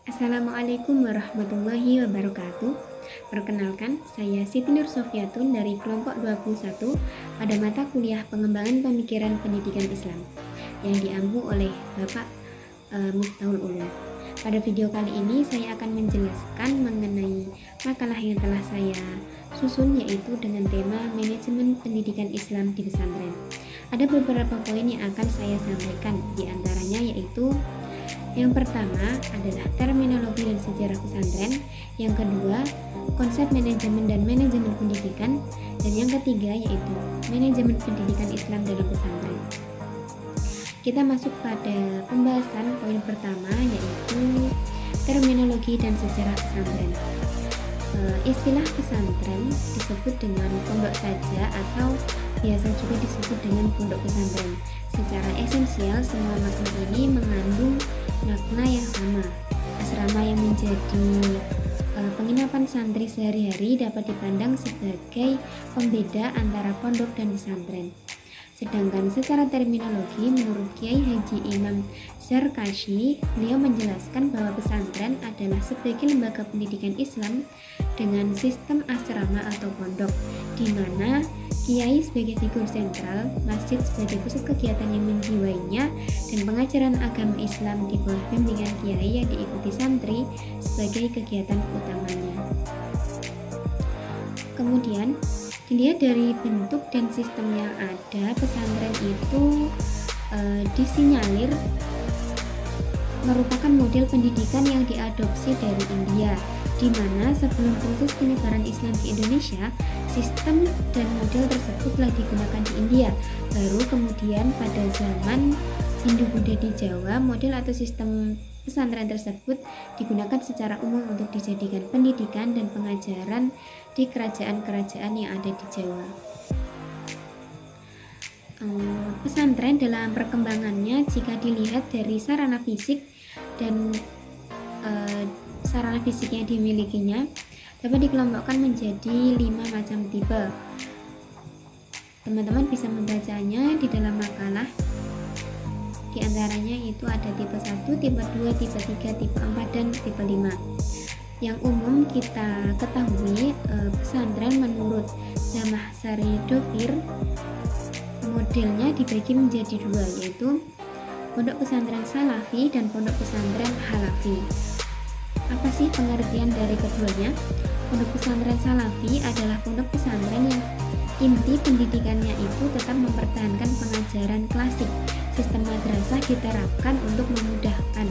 Assalamualaikum warahmatullahi wabarakatuh. Perkenalkan, saya Siti Nur Sofiatun dari kelompok 21 pada mata kuliah Pengembangan Pemikiran Pendidikan Islam yang diampu oleh Bapak Miftahul Ulum. Pada video kali ini saya akan menjelaskan mengenai makalah yang telah saya susun, yaitu dengan tema manajemen pendidikan Islam di pesantren. Ada beberapa poin yang akan saya sampaikan, diantaranya yaitu yang pertama adalah terminologi dan sejarah pesantren, yang kedua konsep manajemen dan manajemen pendidikan, dan yang ketiga yaitu manajemen pendidikan Islam dalam pesantren. Kita masuk pada pembahasan poin pertama, yaitu terminologi dan sejarah pesantren. Istilah pesantren disebut dengan pondok saja atau biasa juga disebut dengan pondok pesantren. Secara esensial, semua makna ini mengandung makna yang sama. Asrama yang menjadi penginapan santri sehari-hari dapat dipandang sebagai pembeda antara pondok dan pesantren. Sedangkan secara terminologi, menurut Kiai Haji Imam Zarkashi, beliau menjelaskan bahwa pesantren adalah sebagai lembaga pendidikan Islam dengan sistem asrama atau pondok, di mana Kiai sebagai figur sentral, masjid sebagai pusat kegiatan yang menjiwainya, dan pengajaran agama Islam di bawah bimbingan Kiai yang diikuti santri sebagai kegiatan utamanya. Kemudian, dilihat dari bentuk dan sistem yang ada, pesantren itu disinyalir merupakan model pendidikan yang diadopsi dari India, di mana sebelum proses penyebaran Islam di Indonesia, sistem dan model tersebut telah digunakan di India. Baru kemudian pada zaman Hindu-Buddha di Jawa, model atau sistem pesantren tersebut digunakan secara umum untuk dijadikan pendidikan dan pengajaran di kerajaan-kerajaan yang ada di Jawa. Pesantren dalam perkembangannya, jika dilihat dari sarana fisik dan sarana fisik yang dimilikinya, dapat dikelompokkan menjadi 5 macam tipe. Teman-teman bisa membacanya di dalam makalah. Di antaranya itu ada tipe 1, tipe 2, tipe 3, tipe 4, dan tipe 5. Yang umum kita ketahui, pesantren menurut Zamah Sari Dovir modelnya dibagi menjadi 2, yaitu pondok pesantren Salafi dan pondok pesantren Halafi. Apa sih pengertian dari keduanya? Pondok pesantren Salafi adalah pondok pesantren yang inti pendidikannya itu tetap mempertahankan pengajaran klasik. Sistem madrasah diterapkan untuk memudahkan.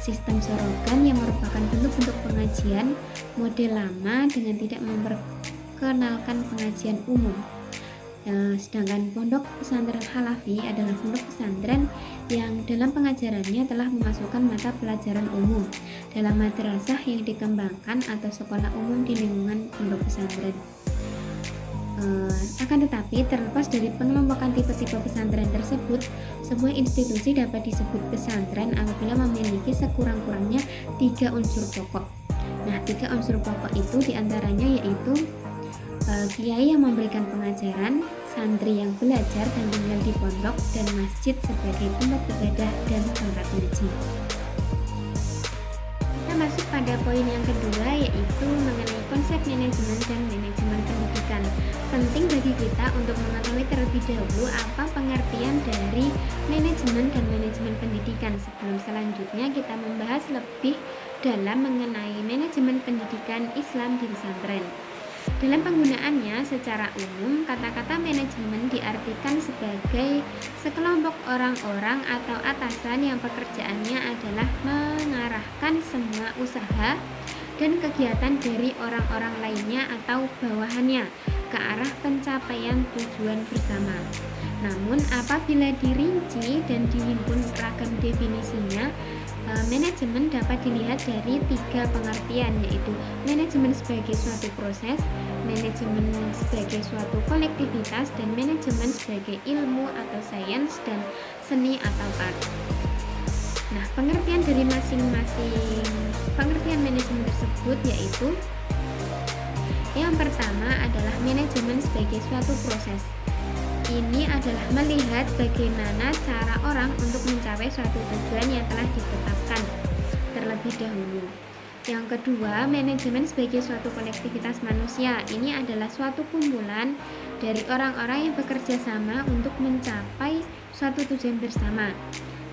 Sistem sorogan yang merupakan bentuk-bentuk pengajian model lama dengan tidak memperkenalkan pengajian umum. Sedangkan pondok pesantren Halafi adalah pondok pesantren yang dalam pengajarannya telah memasukkan mata pelajaran umum dalam madrasah yang dikembangkan atau sekolah umum di lingkungan pondok pesantren. Akan tetapi, terlepas dari pengelompokan tipe-tipe pesantren tersebut, sebuah institusi dapat disebut pesantren apabila memiliki sekurang-kurangnya 3 unsur pokok. Nah, 3 unsur pokok itu diantaranya yaitu kiai yang memberikan pengajaran, santri yang belajar dan tinggal di pondok, dan masjid sebagai tempat ibadah dan tempat ngaji. Kita masuk pada poin yang kedua, yaitu mengenai konsep manajemen dan manajemen pendidikan. Penting bagi kita untuk mengetahui terlebih dahulu apa pengertian dari manajemen dan manajemen pendidikan sebelum selanjutnya kita membahas lebih dalam mengenai manajemen pendidikan Islam di pesantren. Dalam penggunaannya secara umum, kata-kata manajemen diartikan sebagai sekelompok orang-orang atau atasan yang pekerjaannya adalah mengarahkan semua usaha dan kegiatan dari orang-orang lainnya atau bawahannya ke arah pencapaian tujuan bersama. Namun apabila dirinci dan dihimpun ragam definisinya, manajemen dapat dilihat dari 3 pengertian, yaitu manajemen sebagai suatu proses, manajemen sebagai suatu kolektivitas, dan manajemen sebagai ilmu atau sains dan seni atau art. Nah, pengertian dari masing-masing pengertian manajemen tersebut yaitu yang pertama adalah manajemen sebagai suatu proses. Ini adalah melihat bagaimana cara orang untuk mencapai suatu tujuan yang telah ditetapkan. terlebih dahulu. Yang kedua, manajemen sebagai suatu kolektivitas manusia. Ini adalah suatu kumpulan dari orang-orang yang bekerja sama untuk mencapai suatu tujuan bersama.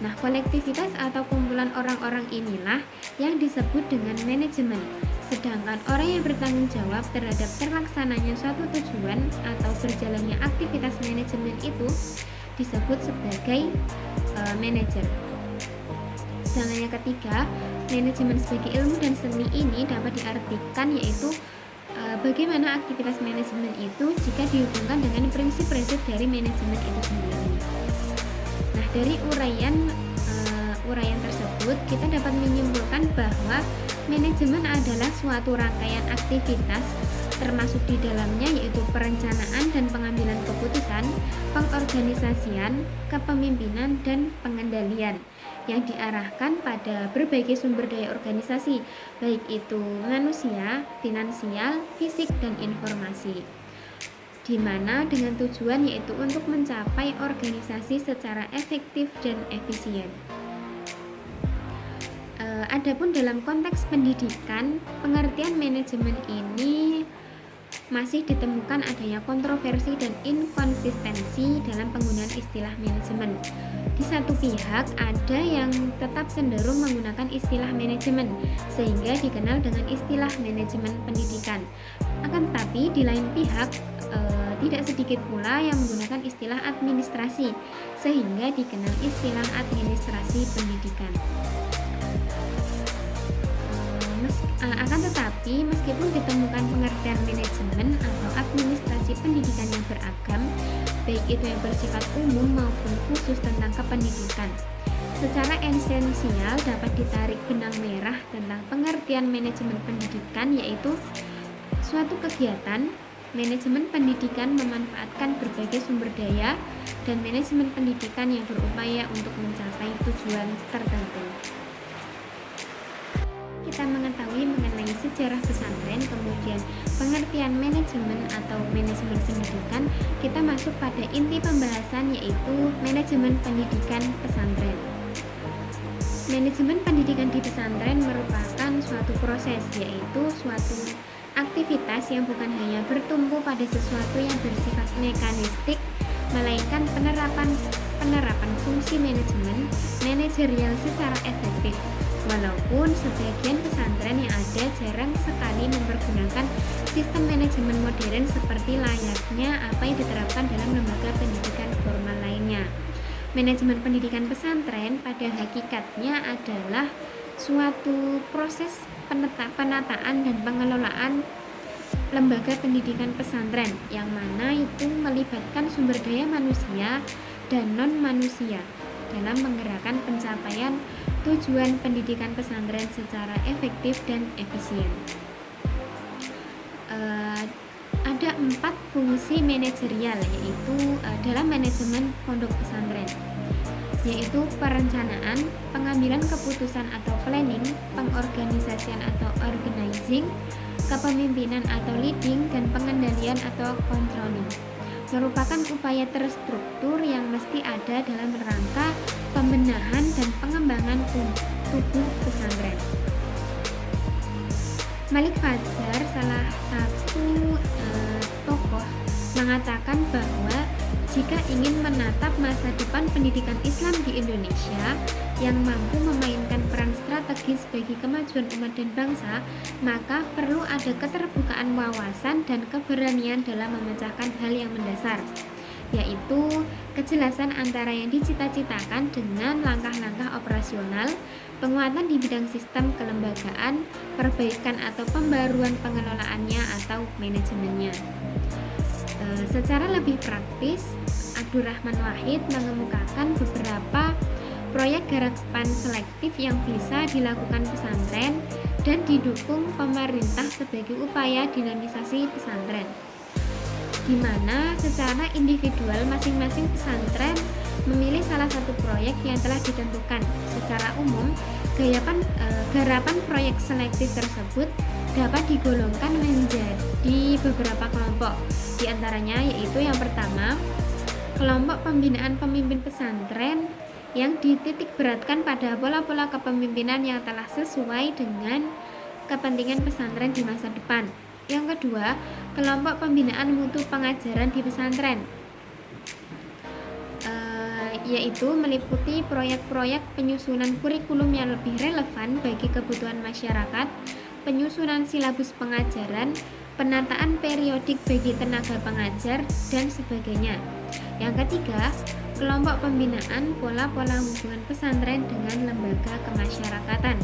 Nah, kolektivitas atau kumpulan orang-orang inilah yang disebut dengan manajemen. Sedangkan orang yang bertanggung jawab terhadap terlaksananya suatu tujuan atau berjalannya aktivitas manajemen itu disebut sebagai manajer. Sedangkan yang ketiga, manajemen sebagai ilmu dan seni ini dapat diartikan yaitu bagaimana aktivitas manajemen itu jika dihubungkan dengan prinsip-prinsip dari manajemen itu sendiri. Nah, dari uraian tersebut kita dapat menyimpulkan bahwa manajemen adalah suatu rangkaian aktivitas termasuk di dalamnya yaitu perencanaan dan pengambilan keputusan, pengorganisasian, kepemimpinan, dan pengendalian yang diarahkan pada berbagai sumber daya organisasi, baik itu manusia, finansial, fisik, dan informasi, di mana dengan tujuan yaitu untuk mencapai organisasi secara efektif dan efisien. Adapun dalam konteks pendidikan, pengertian manajemen ini masih ditemukan adanya kontroversi dan inkonsistensi dalam penggunaan istilah manajemen. Di satu pihak ada yang tetap cenderung menggunakan istilah manajemen sehingga dikenal dengan istilah manajemen pendidikan. Akan tetapi di lain pihak tidak sedikit pula yang menggunakan istilah administrasi sehingga dikenal istilah administrasi pendidikan. Akan tetapi meskipun ditemukan pengertian manajemen atau administrasi pendidikan yang beragam, baik itu yang bersifat umum maupun khusus tentang kependidikan, secara esensial dapat ditarik benang merah tentang pengertian manajemen pendidikan, yaitu suatu kegiatan manajemen pendidikan memanfaatkan berbagai sumber daya dan manajemen pendidikan yang berupaya untuk mencapai tujuan tertentu. Kita mengetahui mengenai sejarah pesantren, kemudian pengertian manajemen atau manajemen pendidikan, kita masuk pada inti pembahasan yaitu manajemen pendidikan pesantren. Manajemen pendidikan di pesantren merupakan suatu proses, yaitu suatu aktivitas yang bukan hanya bertumpu pada sesuatu yang bersifat mekanistik, melainkan penerapan fungsi manajemen manajerial secara efektif. Walaupun sebagian pesantren yang ada jarang sekali mempergunakan sistem manajemen modern seperti layaknya apa yang diterapkan dalam lembaga pendidikan formal lainnya. Manajemen pendidikan pesantren pada hakikatnya adalah suatu proses penataan dan pengelolaan lembaga pendidikan pesantren yang mana itu melibatkan sumber daya manusia dan non-manusia dalam menggerakkan pencapaian tujuan pendidikan pesantren secara efektif dan efisien. Ada 4 fungsi manajerial yaitu dalam manajemen pondok pesantren, yaitu perencanaan, pengambilan keputusan atau planning, pengorganisasian atau organizing, kepemimpinan atau leading, dan pengendalian atau controlling. Merupakan upaya terstruktur yang mesti ada dalam rangka pembenahan dan pengembangan tubuh pesantren. Malik Fajar, salah satu tokoh, mengatakan bahwa jika ingin menatap masa depan pendidikan Islam di Indonesia yang mampu memainkan peran strategis bagi kemajuan umat dan bangsa, maka perlu ada keterbukaan wawasan dan keberanian dalam memecahkan hal yang mendasar, yaitu kejelasan antara yang dicita-citakan dengan langkah-langkah operasional, penguatan di bidang sistem kelembagaan, perbaikan atau pembaruan pengelolaannya atau manajemennya. Secara lebih praktis, Abdurrahman Wahid mengemukakan beberapa proyek garapan selektif yang bisa dilakukan pesantren dan didukung pemerintah sebagai upaya dinamisasi pesantren, di mana secara individual masing-masing pesantren memilih salah satu proyek yang telah ditentukan. Secara umum, garapan proyek selektif tersebut dapat digolongkan menjadi beberapa kelompok. Di antaranya yaitu yang pertama, kelompok pembinaan pemimpin pesantren yang dititik beratkan pada pola-pola kepemimpinan yang telah sesuai dengan kepentingan pesantren di masa depan. Yang kedua, kelompok pembinaan mutu pengajaran di pesantren, yaitu meliputi proyek-proyek penyusunan kurikulum yang lebih relevan bagi kebutuhan masyarakat, penyusunan silabus pengajaran, penataan periodik bagi tenaga pengajar, dan sebagainya. Yang ketiga, kelompok pembinaan pola-pola hubungan pesantren dengan lembaga kemasyarakatan,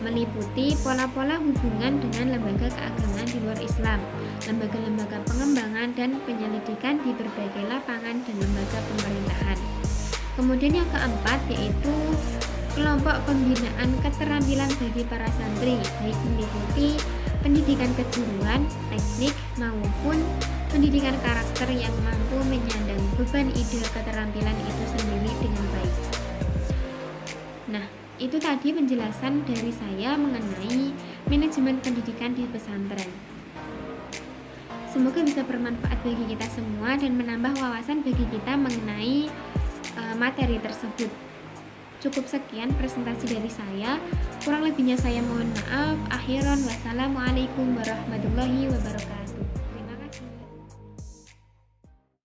meliputi pola-pola hubungan dengan lembaga keagamaan di luar Islam, lembaga-lembaga pengembangan dan penyelidikan di berbagai lapangan dan lembaga pemerintahan. Kemudian yang keempat yaitu kelompok pembinaan keterampilan bagi para santri, baik meliputi pendidikan kejuruan, teknik maupun pendidikan karakter yang mampu menyandang beban ide keterampilan itu sendiri dengan baik. Nah, itu tadi penjelasan dari saya mengenai manajemen pendidikan di pesantren. Semoga bisa bermanfaat bagi kita semua dan menambah wawasan bagi kita mengenai materi tersebut. Cukup sekian presentasi dari saya. Kurang lebihnya saya mohon maaf. Akhiran wassalamualaikum warahmatullahi wabarakatuh.